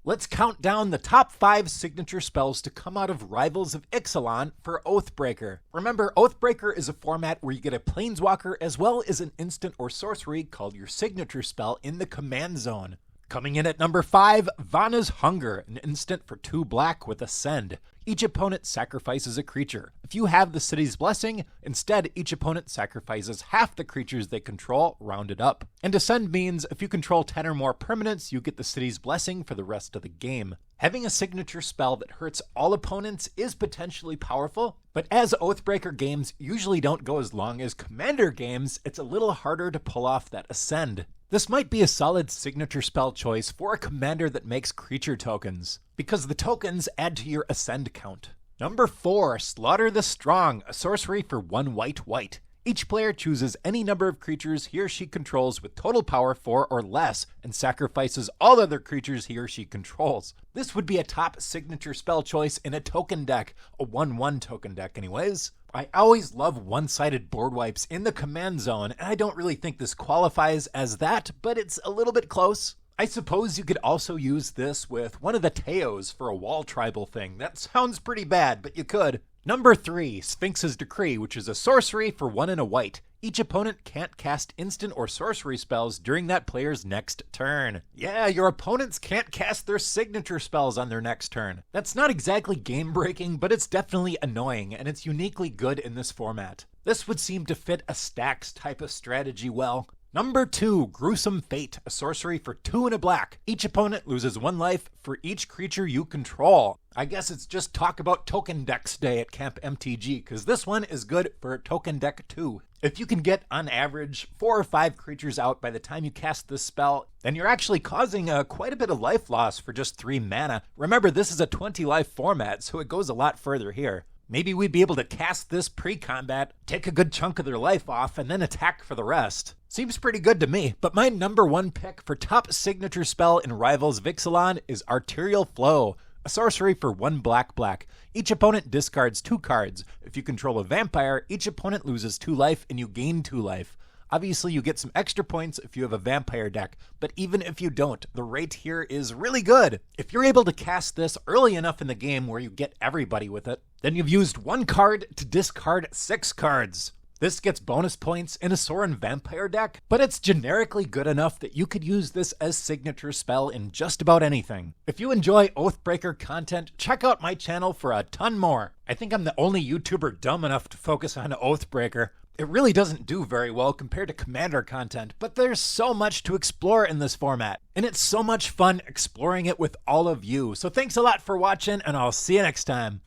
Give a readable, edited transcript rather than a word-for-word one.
Let's count down the top 5 signature spells to come out of Rivals of Ixalan for Oathbreaker. Remember, Oathbreaker is a format where you get a planeswalker as well as an instant or sorcery called your signature spell in the command zone. Coming in at number 5, Vana's Hunger, an instant for 2 black with Ascend. Each opponent sacrifices a creature. If you have the City's Blessing, instead each opponent sacrifices half the creatures they control, rounded up. And Ascend means if you control 10 or more permanents, you get the City's Blessing for the rest of the game. Having a signature spell that hurts all opponents is potentially powerful, but as Oathbreaker games usually don't go as long as Commander games, it's a little harder to pull off that Ascend. This might be a solid signature spell choice for a commander that makes creature tokens, because the tokens add to your Ascend count. Number 4, Slaughter the Strong, a sorcery for 1 white. Each player chooses any number of creatures he or she controls with total power 4 or less, and sacrifices all other creatures he or she controls. This would be a top signature spell choice in a token deck, a 1/1 token deck anyways. I always love one-sided board wipes in the command zone, and I don't really think this qualifies as that, but it's a little bit close. I suppose you could also use this with one of the Teos for a wall tribal thing. That sounds pretty bad, but you could. Number 3, Sphinx's Decree, which is a sorcery for 1 and a white. Each opponent can't cast instant or sorcery spells during that player's next turn. Yeah, your opponents can't cast their signature spells on their next turn. That's not exactly game-breaking, but it's definitely annoying, and it's uniquely good in this format. This would seem to fit a stacks type of strategy well. Number 2, Gruesome Fate, a sorcery for 2 and a black. Each opponent loses 1 life for each creature you control. I guess it's just talk about token decks day at Camp MTG, because this one is good for token deck too. If you can get, on average, 4 or 5 creatures out by the time you cast this spell, then you're actually causing quite a bit of life loss for just 3 mana. Remember, this is a 20 life format, so it goes a lot further here. Maybe we'd be able to cast this pre-combat, take a good chunk of their life off, and then attack for the rest. Seems pretty good to me, but my number 1 pick for top signature spell in Rivals of Ixalan is Arterial Flow, a sorcery for 1 black. Each opponent discards 2 cards. If you control a vampire, each opponent loses 2 life and you gain 2 life. Obviously, you get some extra points if you have a vampire deck, but even if you don't, the rate here is really good. If you're able to cast this early enough in the game where you get everybody with it, then you've used 1 card to discard 6 cards. This gets bonus points in a Sorin vampire deck, but it's generically good enough that you could use this as signature spell in just about anything. If you enjoy Oathbreaker content, check out my channel for a ton more. I think I'm the only YouTuber dumb enough to focus on Oathbreaker. It really doesn't do very well compared to Commander content, but there's so much to explore in this format, and it's so much fun exploring it with all of you. So thanks a lot for watching, and I'll see you next time.